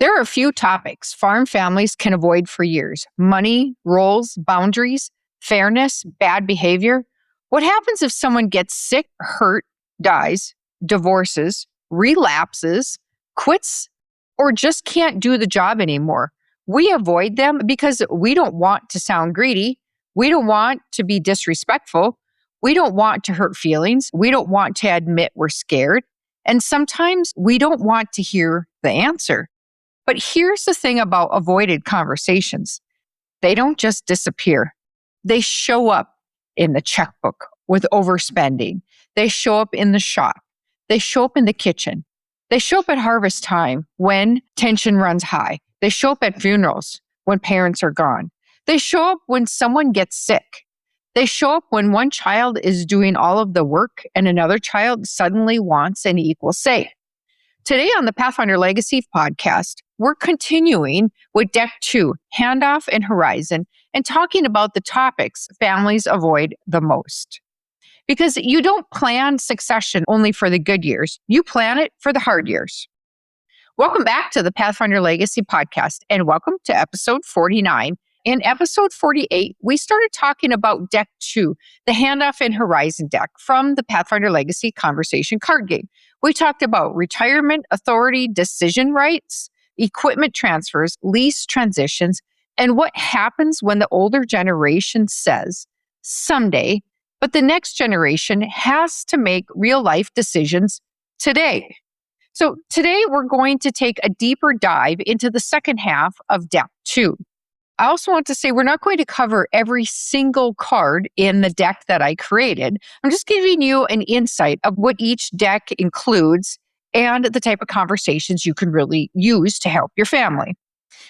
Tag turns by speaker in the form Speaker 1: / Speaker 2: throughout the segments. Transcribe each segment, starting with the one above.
Speaker 1: There are a few topics farm families can avoid for years: money, roles, boundaries, fairness, bad behavior. What happens if someone gets sick, hurt, dies, divorces, relapses, quits, or just can't do the job anymore? We avoid them because we don't want to sound greedy. We don't want to be disrespectful. We don't want to hurt feelings. We don't want to admit we're scared. And sometimes we don't want to hear the answer. But here's the thing about avoided conversations. They don't just disappear. They show up in the checkbook with overspending. They show up in the shop. They show up in the kitchen. They show up at harvest time when tension runs high. They show up at funerals when parents are gone. They show up when someone gets sick. They show up when one child is doing all of the work and another child suddenly wants an equal say. Today on the Pathfinder Legacy Podcast, we're continuing with Deck 2, Handoff and Horizon, and talking about the topics families avoid the most. Because you don't plan succession only for the good years, you plan it for the hard years. Welcome back to the Pathfinder Legacy Podcast, and welcome to episode 49. In episode 48, we started talking about Deck 2, the Handoff and Horizon deck from the Pathfinder Legacy Conversation card game. We talked about retirement, authority, decision rights, equipment transfers, lease transitions, and what happens when the older generation says, someday, but the next generation has to make real life decisions today. So today we're going to take a deeper dive into the second half of Deck 2. I also want to say we're not going to cover every single card in the deck that I created. I'm just giving you an insight of what each deck includes and the type of conversations you can really use to help your family.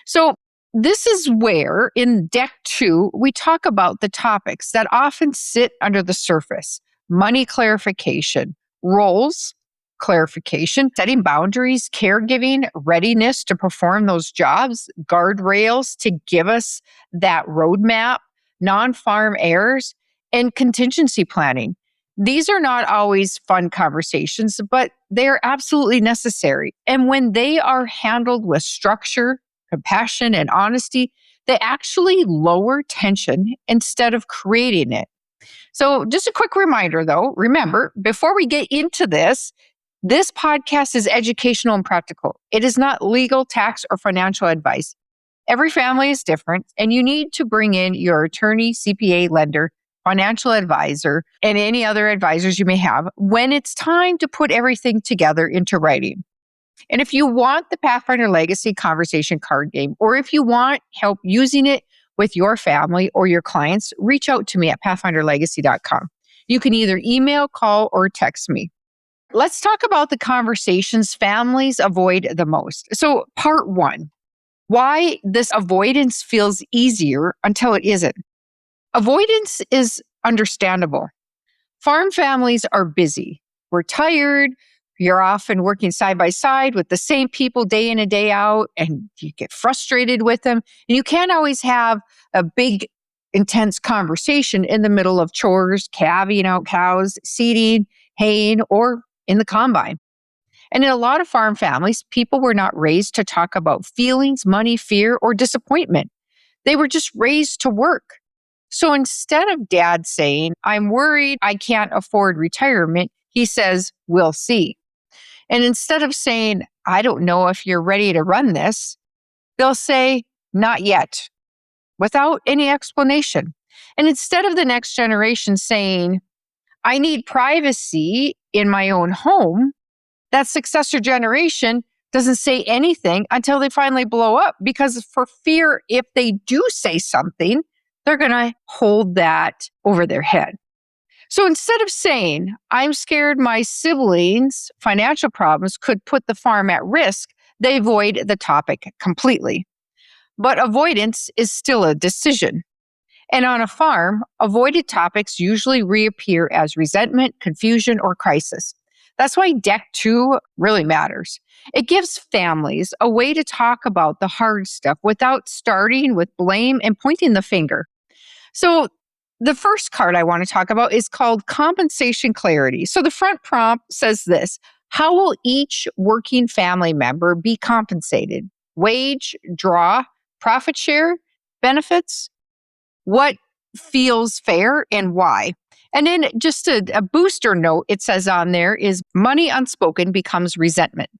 Speaker 1: So this is where in Deck 2, we talk about the topics that often sit under the surface: money clarification, roles clarification, setting boundaries, caregiving, readiness to perform those jobs, guardrails to give us that roadmap, non-farm heirs, and contingency planning. These are not always fun conversations, but they're absolutely necessary. And when they are handled with structure, compassion, and honesty, they actually lower tension instead of creating it. So just a quick reminder though, remember, before we get into this podcast is educational and practical. It is not legal, tax, or financial advice. Every family is different, and you need to bring in your attorney, CPA, lender, financial advisor, and any other advisors you may have when it's time to put everything together into writing. And if you want the Pathfinder Legacy Conversation card game, or if you want help using it with your family or your clients, reach out to me at pathfinderlegacy.com. You can either email, call, or text me. Let's talk about the conversations families avoid the most. So part 1, why this avoidance feels easier until it isn't. Avoidance is understandable. Farm families are busy. We're tired. You're often working side by side with the same people day in and day out, and you get frustrated with them. And you can't always have a big, intense conversation in the middle of chores, calving out cows, seeding, haying, or in the combine. And in a lot of farm families, people were not raised to talk about feelings, money, fear, or disappointment. They were just raised to work. So instead of dad saying, I'm worried I can't afford retirement, he says, we'll see. And instead of saying, I don't know if you're ready to run this, they'll say, not yet, without any explanation. And instead of the next generation saying, I need privacy in my own home, that successor generation doesn't say anything until they finally blow up, because for fear if they do say something, they're going to hold that over their head. So instead of saying, I'm scared my siblings' financial problems could put the farm at risk, they avoid the topic completely. But avoidance is still a decision. And on a farm, avoided topics usually reappear as resentment, confusion, or crisis. That's why Deck 2 really matters. It gives families a way to talk about the hard stuff without starting with blame and pointing the finger. So the first card I want to talk about is called Compensation Clarity. So the front prompt says this: how will each working family member be compensated? wage, draw, profit share, benefits? What feels fair and why? And then just a booster note, it says on there is money unspoken becomes resentment.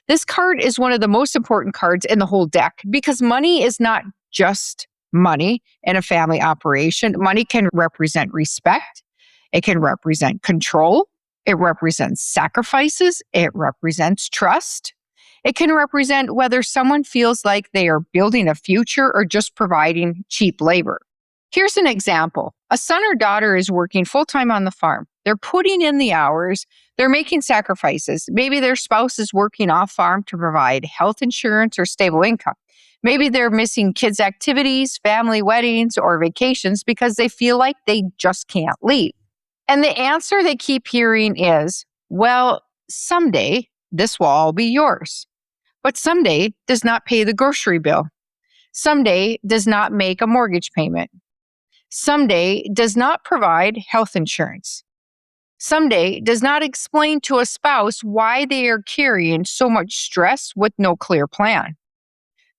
Speaker 1: This card is one of the most important cards in the whole deck because money is not just money in a family operation. Money can represent respect. It can represent control. It represents sacrifices. It represents trust. It can represent whether someone feels like they are building a future or just providing cheap labor. Here's an example. A son or daughter is working full-time on the farm. They're putting in the hours. They're making sacrifices. Maybe their spouse is working off-farm to provide health insurance or stable income. Maybe they're missing kids' activities, family weddings, or vacations because they feel like they just can't leave. And the answer they keep hearing is, well, someday this will all be yours. But someday does not pay the grocery bill. Someday does not make a mortgage payment. Someday does not provide health insurance. Someday does not explain to a spouse why they are carrying so much stress with no clear plan.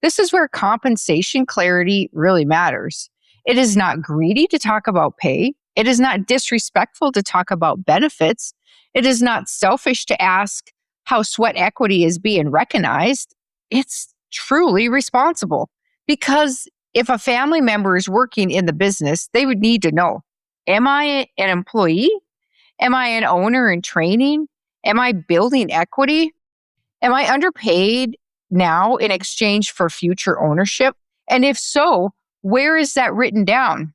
Speaker 1: This is where compensation clarity really matters. It is not greedy to talk about pay. It is not disrespectful to talk about benefits. It is not selfish to ask how sweat equity is being recognized. It's truly responsible because if a family member is working in the business, they would need to know, am I an employee? Am I an owner in training? Am I building equity? Am I underpaid now in exchange for future ownership? And if so, where is that written down?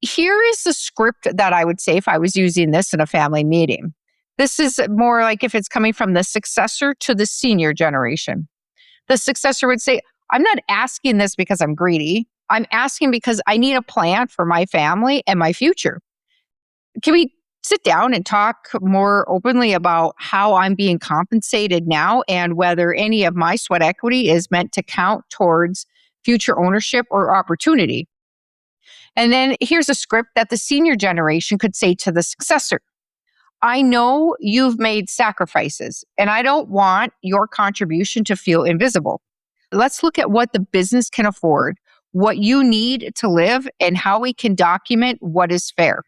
Speaker 1: Here is the script that I would say if I was using this in a family meeting. This is more like if it's coming from the successor to the senior generation. The successor would say, I'm not asking this because I'm greedy. I'm asking because I need a plan for my family and my future. Can we sit down and talk more openly about how I'm being compensated now and whether any of my sweat equity is meant to count towards future ownership or opportunity? And then here's a script that the senior generation could say to the successor. I know you've made sacrifices, and I don't want your contribution to feel invisible. Let's look at what the business can afford, what you need to live, and how we can document what is fair.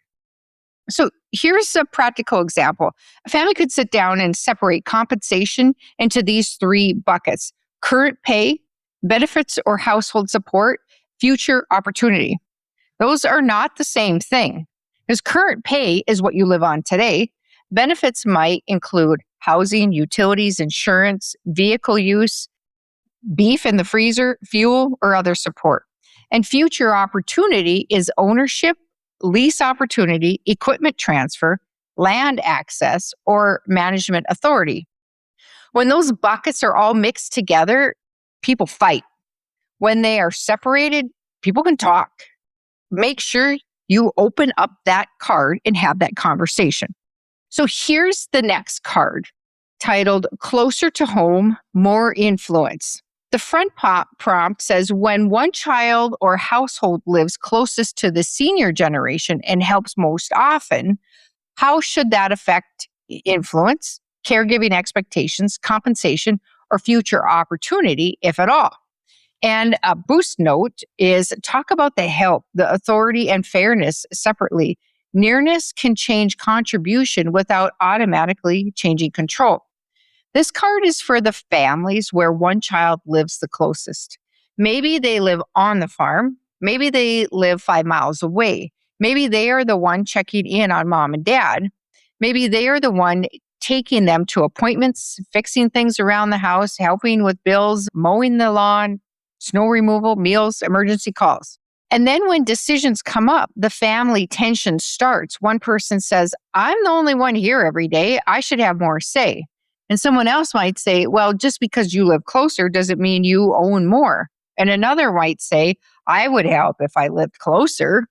Speaker 1: So here's a practical example. A family could sit down and separate compensation into these three buckets: current pay, benefits or household support, future opportunity. Those are not the same thing, because current pay is what you live on today. Benefits might include housing, utilities, insurance, vehicle use, beef in the freezer, fuel, or other support. And future opportunity is ownership, lease opportunity, equipment transfer, land access, or management authority. When those buckets are all mixed together, people fight. When they are separated, people can talk. Make sure you open up that card and have that conversation. So here's the next card, titled Closer to Home, More Influence. The front prompt says, when one child or household lives closest to the senior generation and helps most often, how should that affect influence, caregiving expectations, compensation, or future opportunity, if at all? And a boost note is talk about the help, the authority, and fairness separately. Nearness can change contribution without automatically changing control. This card is for the families where one child lives the closest. Maybe they live on the farm. Maybe they live 5 miles away. Maybe they are the one checking in on mom and dad. Maybe they are the one taking them to appointments, fixing things around the house, helping with bills, mowing the lawn, snow removal, meals, emergency calls. And then when decisions come up, the family tension starts. One person says, I'm the only one here every day. I should have more say. And someone else might say, well, just because you live closer doesn't mean you own more. And another might say, I would help if I lived closer.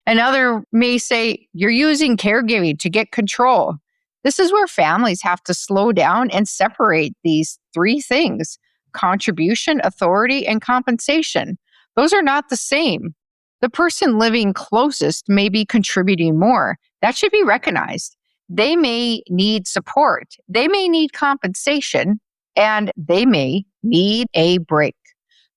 Speaker 1: Another may say, you're using caregiving to get control. This is where families have to slow down and separate these three things: contribution, authority, and compensation. Those are not the same. The person living closest may be contributing more. That should be recognized. They may need support. They may need compensation, and they may need a break.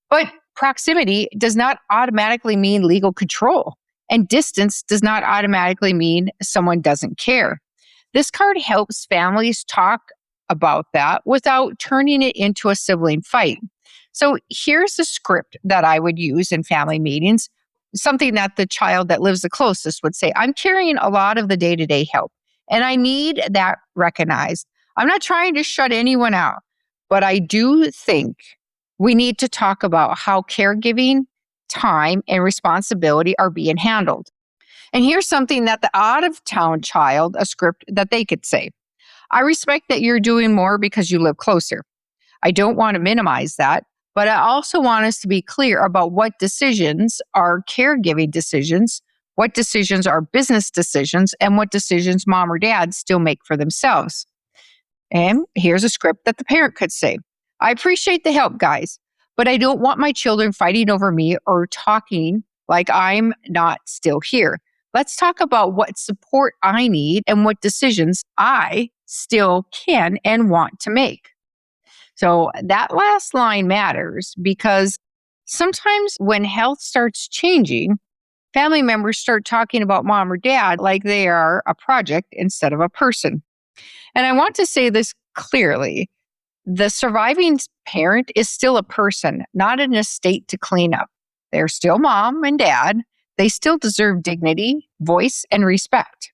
Speaker 1: But proximity does not automatically mean legal control, and distance does not automatically mean someone doesn't care. This card helps families talk about that without turning it into a sibling fight. So here's the script that I would use in family meetings, something that the child that lives the closest would say. I'm carrying a lot of the day-to-day help, and I need that recognized. I'm not trying to shut anyone out, but I do think we need to talk about how caregiving, time, and responsibility are being handled. And here's something that the out-of-town child, a script that they could say. I respect that you're doing more because you live closer. I don't want to minimize that, but I also want us to be clear about what decisions are caregiving decisions, what decisions are business decisions, and what decisions mom or dad still make for themselves. And here's a script that the parent could say. I appreciate the help, guys, but I don't want my children fighting over me or talking like I'm not still here. Let's talk about what support I need and what decisions I still can and want to make. So that last line matters because sometimes when health starts changing, family members start talking about mom or dad like they are a project instead of a person. And I want to say this clearly. The surviving parent is still a person, not an estate to clean up. They're still mom and dad. They still deserve dignity, voice, and respect.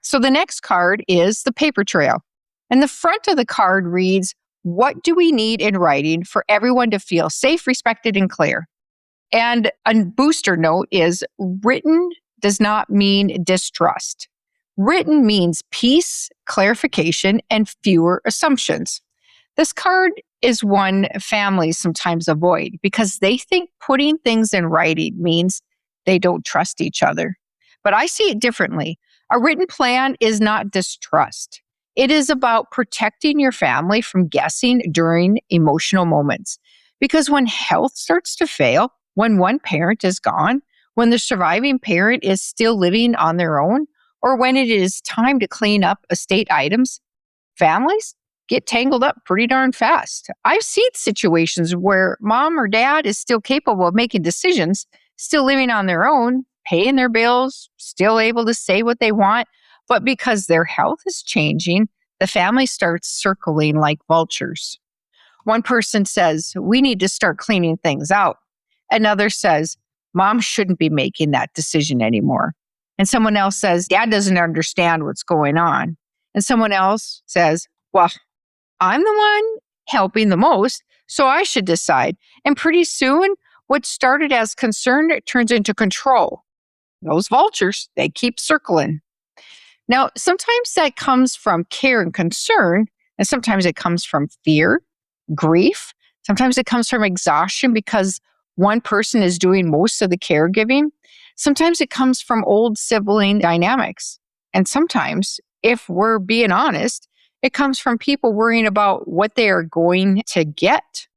Speaker 1: So the next card is the paper trail. And the front of the card reads, what do we need in writing for everyone to feel safe, respected, and clear? And a booster note is written does not mean distrust. Written means peace, clarification, and fewer assumptions. This card is one families sometimes avoid because they think putting things in writing means they don't trust each other. But I see it differently. A written plan is not distrust. It is about protecting your family from guessing during emotional moments. Because when health starts to fail, when one parent is gone, when the surviving parent is still living on their own, or when it is time to clean up estate items, families get tangled up pretty darn fast. I've seen situations where mom or dad is still capable of making decisions, still living on their own, paying their bills, still able to say what they want. But because their health is changing, the family starts circling like vultures. One person says, we need to start cleaning things out. Another says, mom shouldn't be making that decision anymore. And someone else says, dad doesn't understand what's going on. And someone else says, well, I'm the one helping the most, so I should decide. And pretty soon, what started as concern turns into control. Those vultures, they keep circling. Now, sometimes that comes from care and concern, and sometimes it comes from fear, grief. Sometimes it comes from exhaustion because one person is doing most of the caregiving. Sometimes it comes from old sibling dynamics. And sometimes, if we're being honest, it comes from people worrying about what they are going to get.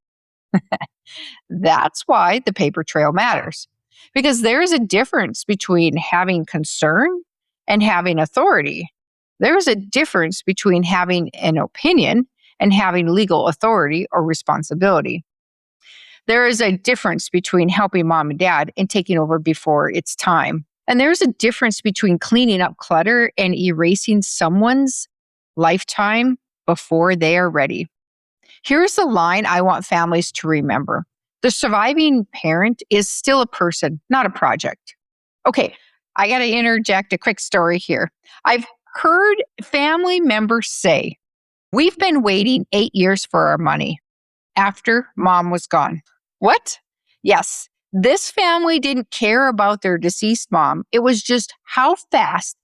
Speaker 1: That's why the paper trail matters. Because there is a difference between having concern and having authority. There is a difference between having an opinion and having legal authority or responsibility. There is a difference between helping mom and dad and taking over before it's time. And there's a difference between cleaning up clutter and erasing someone's lifetime before they are ready. Here's the line I want families to remember. The surviving parent is still a person, not a project. Okay, I got to interject a quick story here. I've heard family members say, we've been waiting 8 years for our money after mom was gone. What? Yes, this family didn't care about their deceased mom. It was just how fast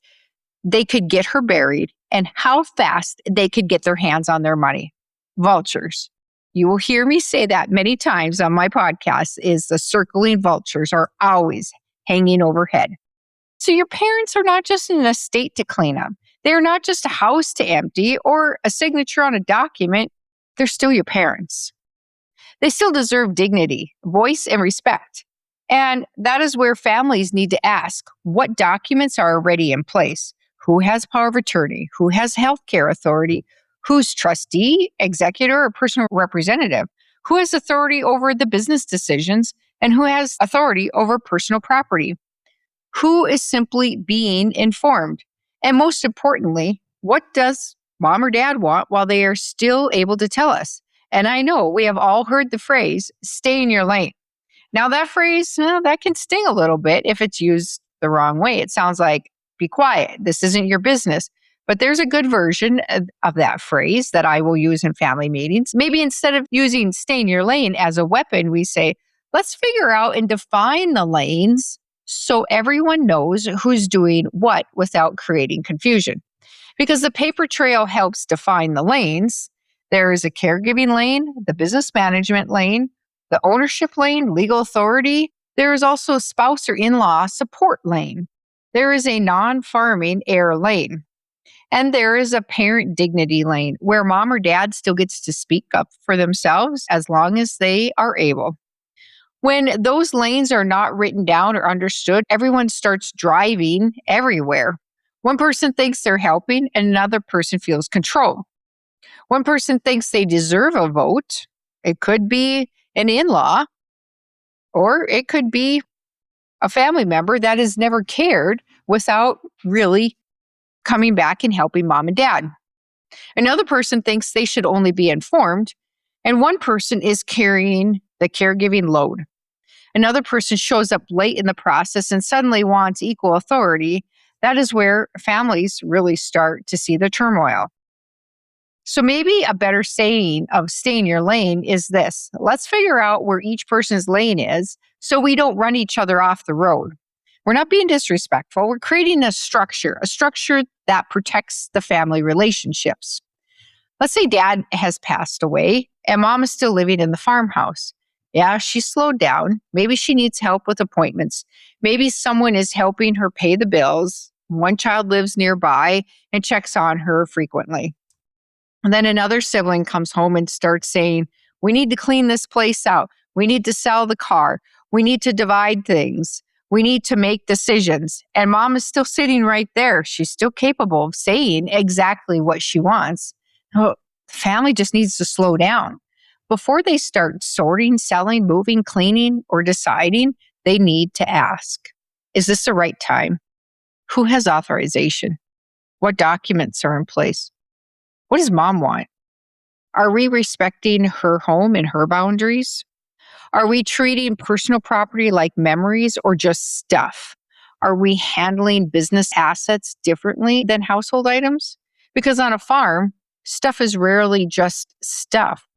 Speaker 1: they could get her buried and how fast they could get their hands on their money. Vultures. You will hear me say that many times on my podcast is the circling vultures are always hanging overhead. So your parents are not just an estate to clean up. They're not just a house to empty or a signature on a document. They're still your parents. They still deserve dignity, voice, and respect. And that is where families need to ask, what documents are already in place? Who has power of attorney? Who has healthcare authority? Who's trustee, executor, or personal representative? Who has authority over the business decisions? And who has authority over personal property? Who is simply being informed? And most importantly, what does mom or dad want while they are still able to tell us? And I know we have all heard the phrase, stay in your lane. Now, that phrase, that can sting a little bit if it's used the wrong way. It sounds like, be quiet. This isn't your business. But there's a good version of that phrase that I will use in family meetings. Maybe instead of using stay in your lane as a weapon, we say, let's figure out and define the lanes so everyone knows who's doing what without creating confusion. Because the paper trail helps define the lanes. There is a caregiving lane, the business management lane, the ownership lane, legal authority. There is also a spouse or in-law support lane. There is a non-farming heir lane. And there is a parent dignity lane where mom or dad still gets to speak up for themselves as long as they are able. When those lanes are not written down or understood, everyone starts driving everywhere. One person thinks they're helping and another person feels control. One person thinks they deserve a vote. It could be an in-law, or it could be a family member that has never cared without really coming back and helping mom and dad. Another person thinks they should only be informed, and one person is carrying the caregiving load. Another person shows up late in the process and suddenly wants equal authority. That is where families really start to see the turmoil. So maybe a better saying of stay in your lane is this: let's figure out where each person's lane is so we don't run each other off the road. We're not being disrespectful. We're creating a structure that protects the family relationships. Let's say dad has passed away and mom is still living in the farmhouse. Yeah, she's slowed down. Maybe she needs help with appointments. Maybe someone is helping her pay the bills. One child lives nearby and checks on her frequently. And then another sibling comes home and starts saying, we need to clean this place out. We need to sell the car. We need to divide things. We need to make decisions. And mom is still sitting right there. She's still capable of saying exactly what she wants. Oh, the family just needs to slow down. Before they start sorting, selling, moving, cleaning, or deciding, they need to ask, is this the right time? Who has authorization? What documents are in place? What does mom want? Are we respecting her home and her boundaries? Are we treating personal property like memories or just stuff? Are we handling business assets differently than household items? Because on a farm, stuff is rarely just stuff.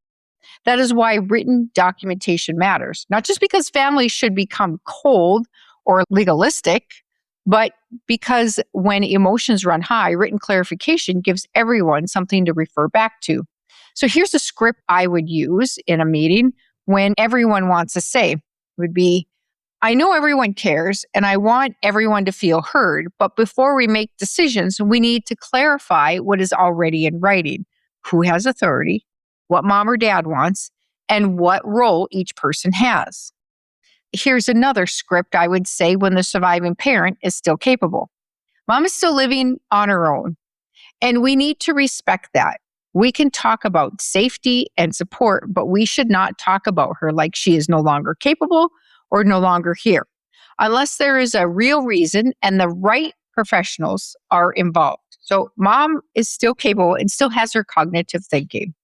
Speaker 1: That is why written documentation matters, not just because families should become cold or legalistic, but because when emotions run high, written clarification gives everyone something to refer back to. So here's a script I would use in a meeting when everyone wants a say. It would be, I know everyone cares and I want everyone to feel heard, but before we make decisions, we need to clarify what is already in writing. Who has authority, what mom or dad wants, and what role each person has. Here's another script I would say when the surviving parent is still capable. Mom is still living on her own, and we need to respect that. We can talk about safety and support, but we should not talk about her like she is no longer capable or no longer here, unless there is a real reason and the right professionals are involved. So mom is still capable and still has her cognitive thinking.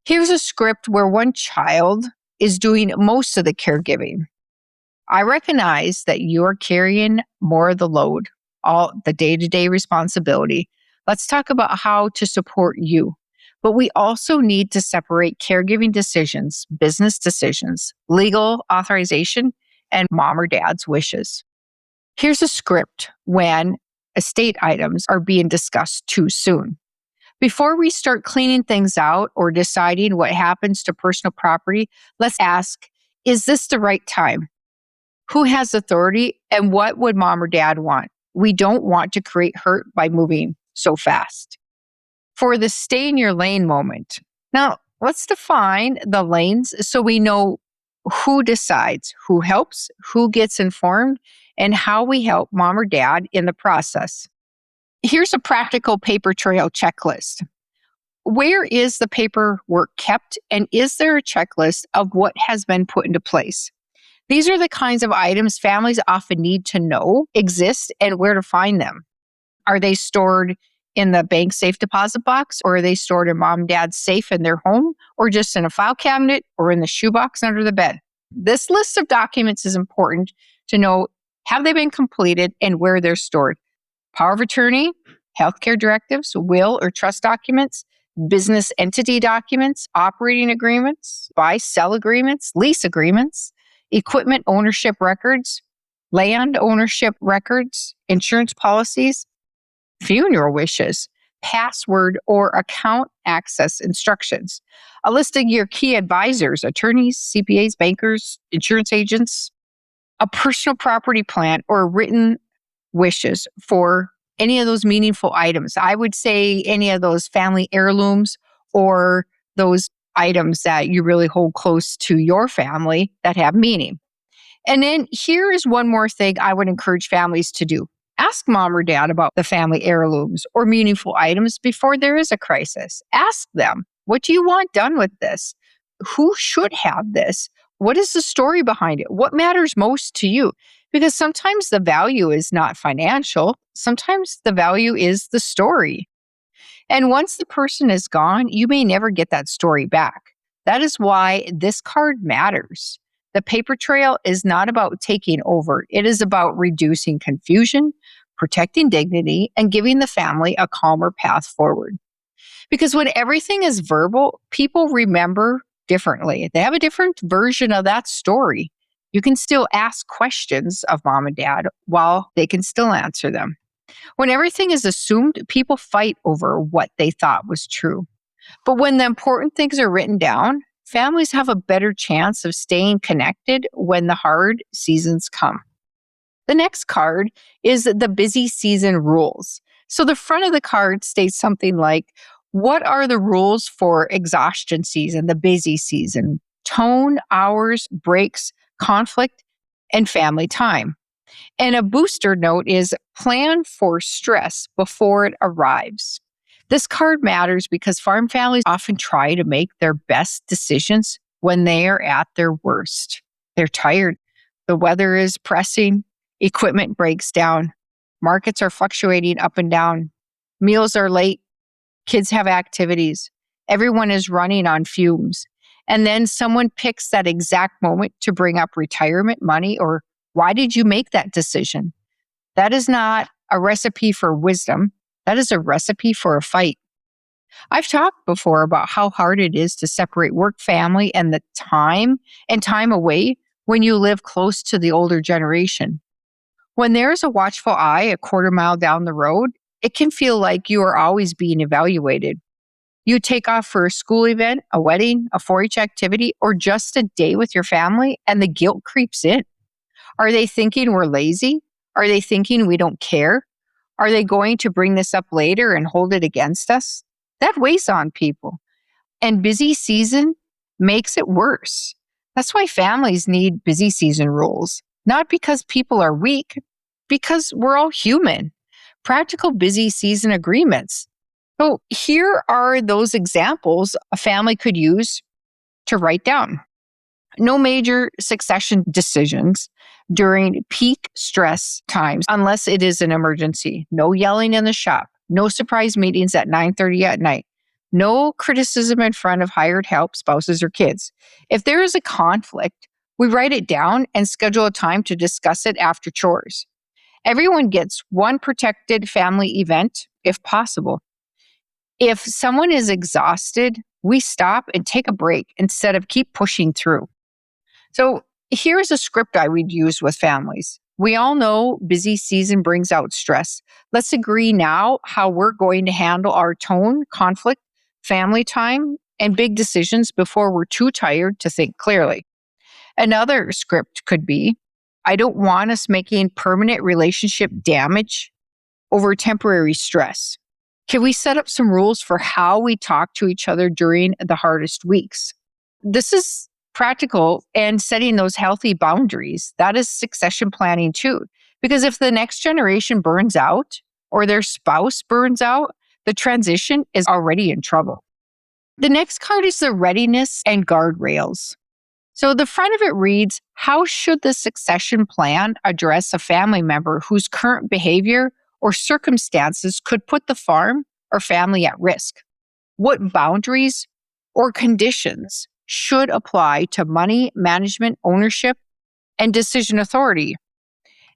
Speaker 1: Here's a script where one child is doing most of the caregiving. I recognize that you are carrying more of the load, all the day-to-day responsibility. Let's talk about how to support you. But we also need to separate caregiving decisions, business decisions, legal authorization, and mom or dad's wishes. Here's a script when estate items are being discussed too soon. Before we start cleaning things out or deciding what happens to personal property, let's ask, is this the right time? Who has authority and what would mom or dad want? We don't want to create hurt by moving so fast. For the stay in your lane moment, now let's define the lanes so we know who decides, who helps, who gets informed, and how we help mom or dad in the process. Here's a practical paper trail checklist. Where is the paperwork kept, and is there a checklist of what has been put into place? These are the kinds of items families often need to know exist and where to find them. Are they stored in the bank safe deposit box, or are they stored in mom and dad's safe in their home, or just in a file cabinet or in the shoebox under the bed? This list of documents is important to know, have they been completed and where they're stored? Power of attorney, healthcare directives, will or trust documents, business entity documents, operating agreements, buy-sell agreements, lease agreements, equipment ownership records, land ownership records, insurance policies, funeral wishes, password or account access instructions, a list of your key advisors, attorneys, CPAs, bankers, insurance agents, a personal property plan or written wishes for any of those meaningful items. I would say any of those family heirlooms or those items that you really hold close to your family that have meaning. And then here is one more thing I would encourage families to do. Ask mom or dad about the family heirlooms or meaningful items before there is a crisis. Ask them, what do you want done with this? Who should have this? What is the story behind it? What matters most to you? Because sometimes the value is not financial. Sometimes the value is the story. And once the person is gone, you may never get that story back. That is why this card matters. The paper trail is not about taking over. It is about reducing confusion, protecting dignity, and giving the family a calmer path forward. Because when everything is verbal, people remember differently. They have a different version of that story. You can still ask questions of mom and dad while they can still answer them. When everything is assumed, people fight over what they thought was true. But when the important things are written down, families have a better chance of staying connected when the hard seasons come. The next card is the busy season rules. So the front of the card states something like, what are the rules for exhaustion season, the busy season? Tone, hours, breaks, conflict, and family time. And a booster note is plan for stress before it arrives. This card matters because farm families often try to make their best decisions when they are at their worst. They're tired. The weather is pressing. Equipment breaks down. Markets are fluctuating up and down. Meals are late. Kids have activities. Everyone is running on fumes. And then someone picks that exact moment to bring up retirement money or why did you make that decision? That is not a recipe for wisdom. That is a recipe for a fight. I've talked before about how hard it is to separate work, family, and the time away when you live close to the older generation. When there's a watchful eye a quarter mile down the road, it can feel like you are always being evaluated. You take off for a school event, a wedding, a 4-H activity, or just a day with your family, and the guilt creeps in. Are they thinking we're lazy? Are they thinking we don't care? Are they going to bring this up later and hold it against us? That weighs on people. And busy season makes it worse. That's why families need busy season rules. Not because people are weak, because we're all human. Practical busy season agreements. So here are those examples a family could use to write down. No major succession decisions during peak stress times unless it is an emergency. No yelling in the shop. No surprise meetings at 9:30 at night. No criticism in front of hired help, spouses, or kids. If there is a conflict, we write it down and schedule a time to discuss it after chores. Everyone gets one protected family event if possible. If someone is exhausted, we stop and take a break instead of keep pushing through. So here's a script I would use with families. We all know busy season brings out stress. Let's agree now how we're going to handle our tone, conflict, family time, and big decisions before we're too tired to think clearly. Another script could be, I don't want us making permanent relationship damage over temporary stress. Can we set up some rules for how we talk to each other during the hardest weeks? This is practical and setting those healthy boundaries. That is succession planning too. Because if the next generation burns out or their spouse burns out, the transition is already in trouble. The next card is the Readiness and Guardrails. So the front of it reads, how should the succession plan address a family member whose current behavior or circumstances could put the farm or family at risk? What boundaries or conditions should apply to money, management, ownership, and decision authority?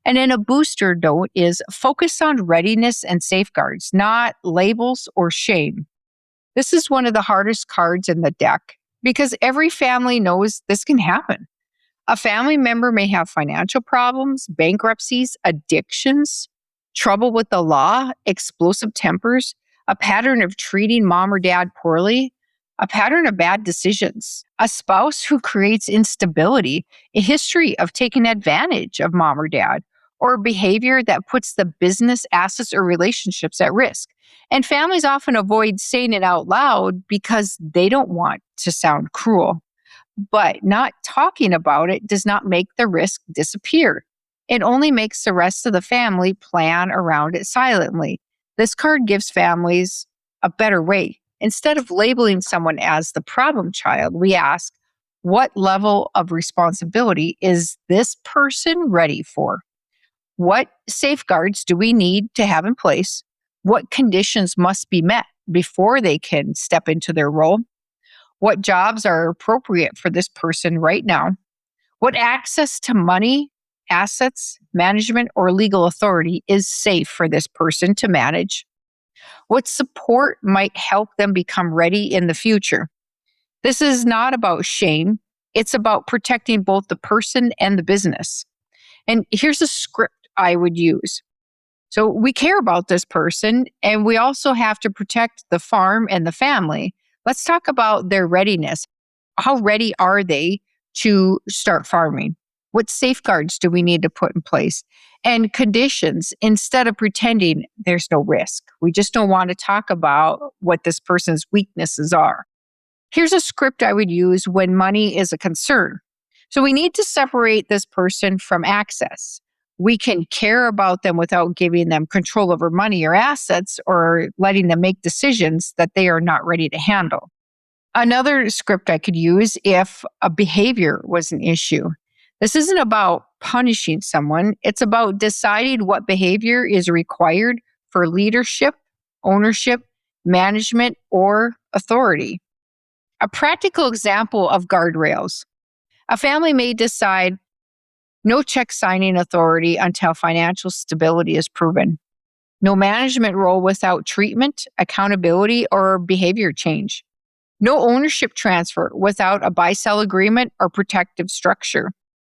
Speaker 1: And then a booster note is focus on readiness and safeguards, not labels or shame. This is one of the hardest cards in the deck because every family knows this can happen. A family member may have financial problems, bankruptcies, addictions, trouble with the law, explosive tempers, a pattern of treating mom or dad poorly, a pattern of bad decisions, a spouse who creates instability, a history of taking advantage of mom or dad, or behavior that puts the business, assets, or relationships at risk. And families often avoid saying it out loud because they don't want to sound cruel. But not talking about it does not make the risk disappear. It only makes the rest of the family plan around it silently. This card gives families a better way. Instead of labeling someone as the problem child, we ask, what level of responsibility is this person ready for? What safeguards do we need to have in place? What conditions must be met before they can step into their role? What jobs are appropriate for this person right now? What access to money, assets, management, or legal authority is safe for this person to manage? What support might help them become ready in the future? This is not about shame. It's about protecting both the person and the business. And here's a script I would use. So we care about this person, and we also have to protect the farm and the family. Let's talk about their readiness. How ready are they to start farming? What safeguards do we need to put in place? And conditions, instead of pretending there's no risk. We just don't want to talk about what this person's weaknesses are. Here's a script I would use when money is a concern. So we need to separate this person from access. We can care about them without giving them control over money or assets or letting them make decisions that they are not ready to handle. Another script I could use if a behavior was an issue. This isn't about punishing someone. It's about deciding what behavior is required for leadership, ownership, management, or authority. A practical example of guardrails. A family may decide no check signing authority until financial stability is proven. No management role without treatment, accountability, or behavior change. No ownership transfer without a buy-sell agreement or protective structure.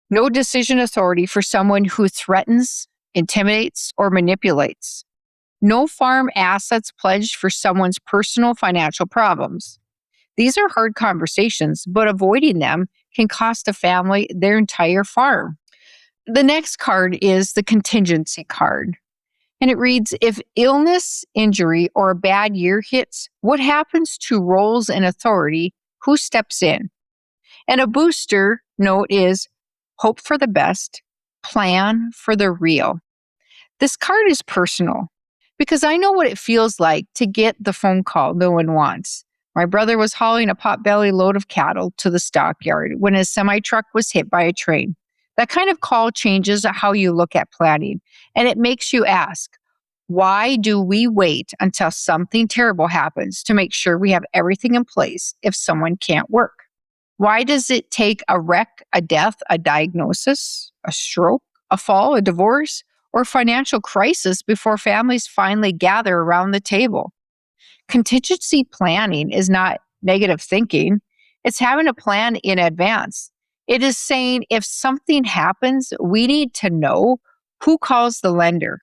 Speaker 1: No decision authority for someone who threatens, intimidates, or manipulates. No farm assets pledged for someone's personal financial problems. These are hard conversations, but avoiding them can cost a family their entire farm. The next card is the contingency card. And it reads, if illness, injury, or a bad year hits, what happens to roles and authority? Who steps in? And a booster note is hope for the best, plan for the real. This card is personal because I know what it feels like to get the phone call no one wants. My brother was hauling a potbelly load of cattle to the stockyard when his semi-truck was hit by a train. That kind of call changes how you look at planning, and it makes you ask, why do we wait until something terrible happens to make sure we have everything in place if someone can't work? Why does it take a wreck, a death, a diagnosis, a stroke, a fall, a divorce, or financial crisis before families finally gather around the table? Contingency planning is not negative thinking. It's having a plan in advance. It is saying if something happens, we need to know who calls the lender,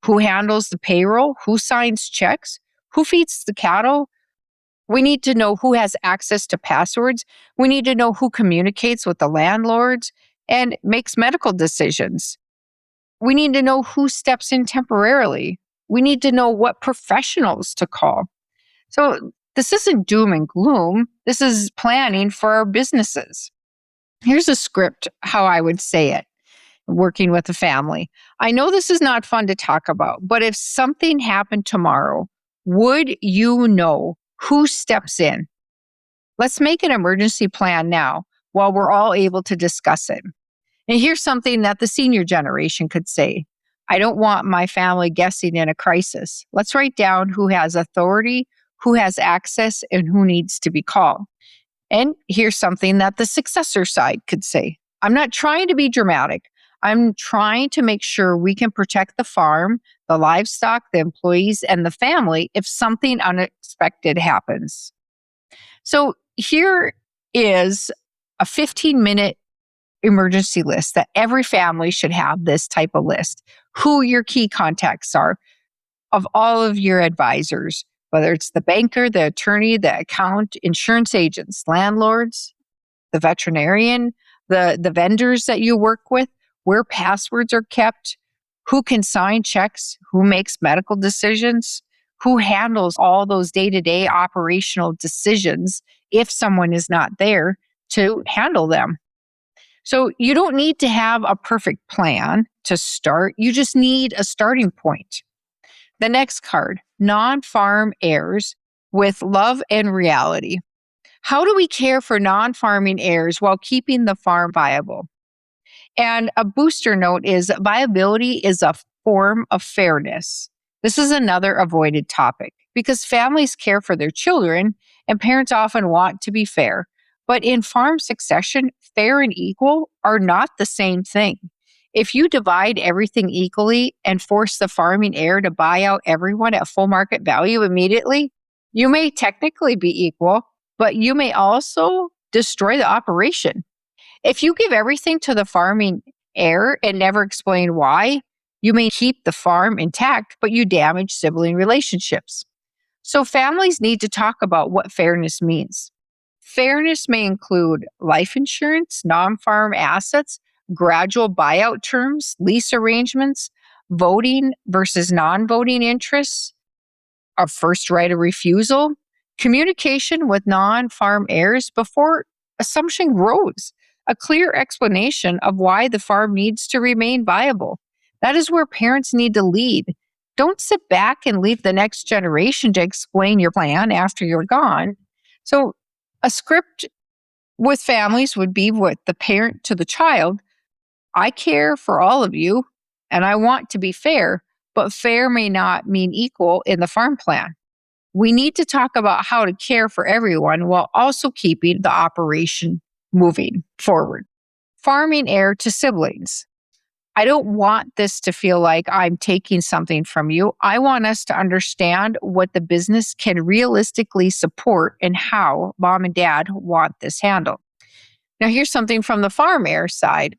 Speaker 1: who handles the payroll, who signs checks, who feeds the cattle. We need to know who has access to passwords. We need to know who communicates with the landlords and makes medical decisions. We need to know who steps in temporarily. We need to know what professionals to call. So this isn't doom and gloom. This is planning for our businesses. Here's a script, how I would say it, working with a family. I know this is not fun to talk about, but if something happened tomorrow, would you know who steps in? Let's make an emergency plan now while we're all able to discuss it. And here's something that the senior generation could say. I don't want my family guessing in a crisis. Let's write down who has authority, who has access, and who needs to be called. And here's something that the successor side could say. I'm not trying to be dramatic. I'm trying to make sure we can protect the farm, the livestock, the employees, and the family if something unexpected happens. So here is a 15-minute emergency list that every family should have this type of list. Who your key contacts are of all of your advisors, whether it's the banker, the attorney, the accountant, insurance agents, landlords, the veterinarian, the vendors that you work with, where passwords are kept, who can sign checks, who makes medical decisions, who handles all those day-to-day operational decisions if someone is not there to handle them. So you don't need to have a perfect plan to start. You just need a starting point. The next card, non-farm heirs with love and reality. How do we care for non-farming heirs while keeping the farm viable? And a booster note is viability is a form of fairness. This is another avoided topic because families care for their children and parents often want to be fair. But in farm succession, fair and equal are not the same thing. If you divide everything equally and force the farming heir to buy out everyone at full market value immediately, you may technically be equal, but you may also destroy the operation. If you give everything to the farming heir and never explain why, you may keep the farm intact, but you damage sibling relationships. So families need to talk about what fairness means. Fairness may include life insurance, non-farm assets, gradual buyout terms, lease arrangements, voting versus non-voting interests, a first right of refusal, communication with non-farm heirs before assumption grows, a clear explanation of why the farm needs to remain viable. That is where parents need to lead. Don't sit back and leave the next generation to explain your plan after you're gone. So a script with families would be with the parent to the child. I care for all of you and I want to be fair, but fair may not mean equal in the farm plan. We need to talk about how to care for everyone while also keeping the operation moving forward. Farming heir to siblings. I don't want this to feel like I'm taking something from you. I want us to understand what the business can realistically support and how mom and dad want this handled. Now, here's something from the farm heir side.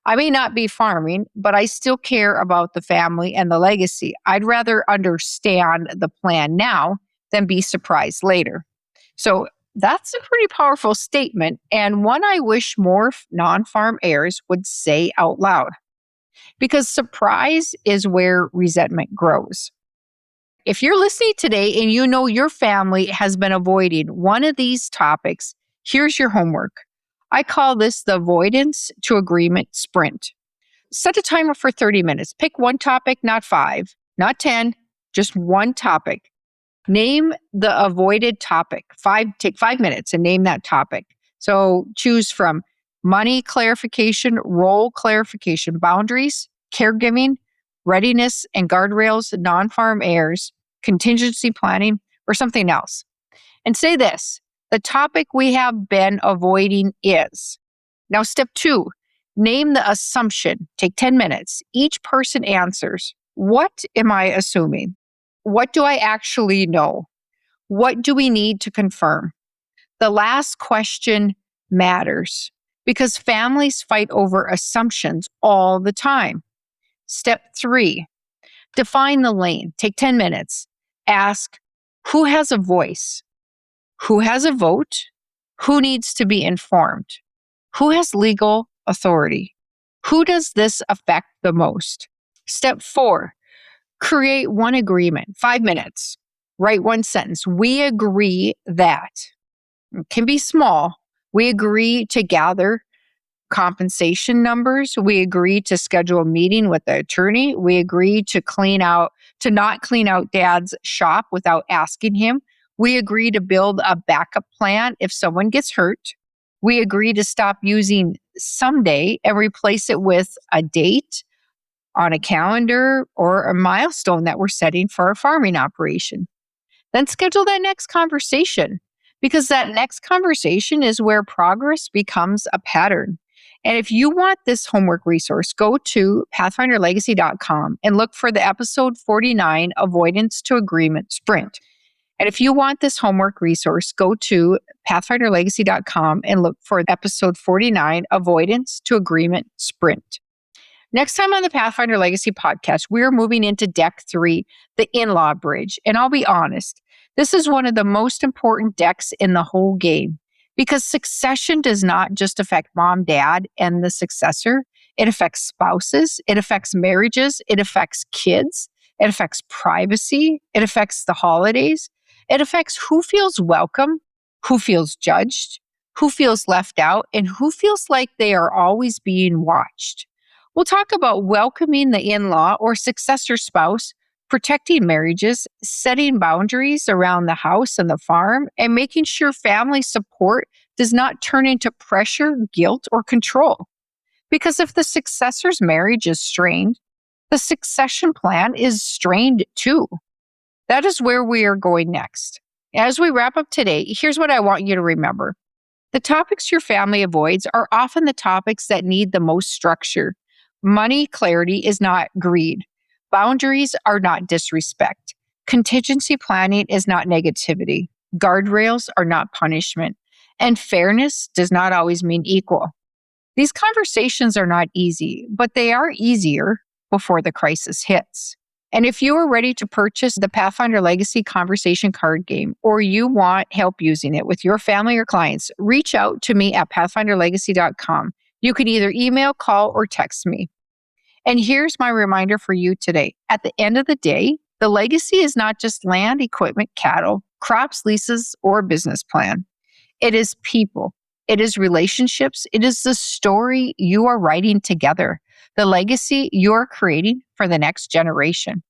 Speaker 1: I may not be farming, but I still care about the family and the legacy. I'd rather understand the plan now than be surprised later. So that's a pretty powerful statement and one I wish more non-farm heirs would say out loud. Because surprise is where resentment grows. If you're listening today and you know your family has been avoiding one of these topics, here's your homework. I call this the avoidance to agreement sprint. Set a timer for 30 minutes. Pick one topic, not 5, not 10, just one topic. Name the avoided topic. Take 5 minutes and name that topic. So choose from money clarification, role clarification, boundaries, caregiving, readiness and guardrails, non-farm heirs, contingency planning, or something else. And say this, the topic we have been avoiding is. Now, step 2, name the assumption. Take 10 minutes. Each person answers. What am I assuming? What do I actually know? What do we need to confirm? The last question matters because families fight over assumptions all the time. Step 3, define the lane. Take 10 minutes. Ask, who has a voice? Who has a vote? Who needs to be informed? Who has legal authority? Who does this affect the most? Step 4, create one agreement. 5 minutes. Write one sentence. We agree that. It can be small. We agree to gather compensation numbers. We agree to schedule a meeting with the attorney. We agree to not clean out dad's shop without asking him. We agree to build a backup plan if someone gets hurt. We agree to stop using someday and replace it with a date on a calendar or a milestone that we're setting for our farming operation. Then schedule that next conversation, because that next conversation is where progress becomes a pattern. And if you want this homework resource, go to pathfinderlegacy.com and look for the episode 49, Avoidance to Agreement Sprint. And if you want this homework resource, go to pathfinderlegacy.com and look for episode 49, Avoidance to Agreement Sprint. Next time on the Pathfinder Legacy Podcast, we're moving into Deck 3, the in-law bridge. And I'll be honest, this is one of the most important decks in the whole game, because succession does not just affect mom, dad, and the successor. It affects spouses, it affects marriages, it affects kids, it affects privacy, it affects the holidays. It affects who feels welcome, who feels judged, who feels left out, and who feels like they are always being watched. We'll talk about welcoming the in-law or successor spouse, protecting marriages, setting boundaries around the house and the farm, and making sure family support does not turn into pressure, guilt, or control. Because if the successor's marriage is strained, the succession plan is strained too. That is where we are going next. As we wrap up today, here's what I want you to remember. The topics your family avoids are often the topics that need the most structure. Money clarity is not greed. Boundaries are not disrespect. Contingency planning is not negativity. Guardrails are not punishment. And fairness does not always mean equal. These conversations are not easy, but they are easier before the crisis hits. And if you are ready to purchase the Pathfinder Legacy Conversation Card Game, or you want help using it with your family or clients, reach out to me at pathfinderlegacy.com. You can either email, call, or text me. And here's my reminder for you today. At the end of the day, the legacy is not just land, equipment, cattle, crops, leases, or a business plan. It is people. It is relationships. It is the story you are writing together, the legacy you're creating for the next generation.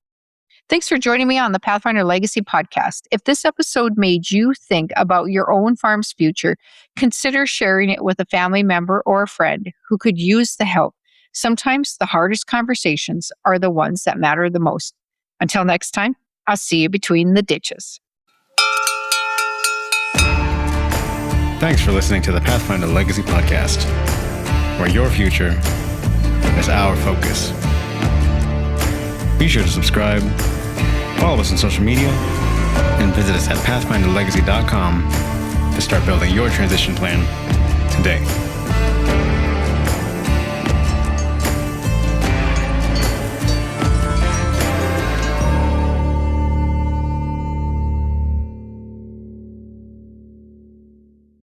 Speaker 1: Thanks for joining me on the Pathfinder Legacy Podcast. If this episode made you think about your own farm's future, consider sharing it with a family member or a friend who could use the help. Sometimes the hardest conversations are the ones that matter the most. Until next time, I'll see you between the ditches.
Speaker 2: Thanks for listening to the Pathfinder Legacy Podcast, where your future is our focus. Be sure to subscribe, follow us on social media, and visit us at pathfinderlegacy.com to start building your transition plan today.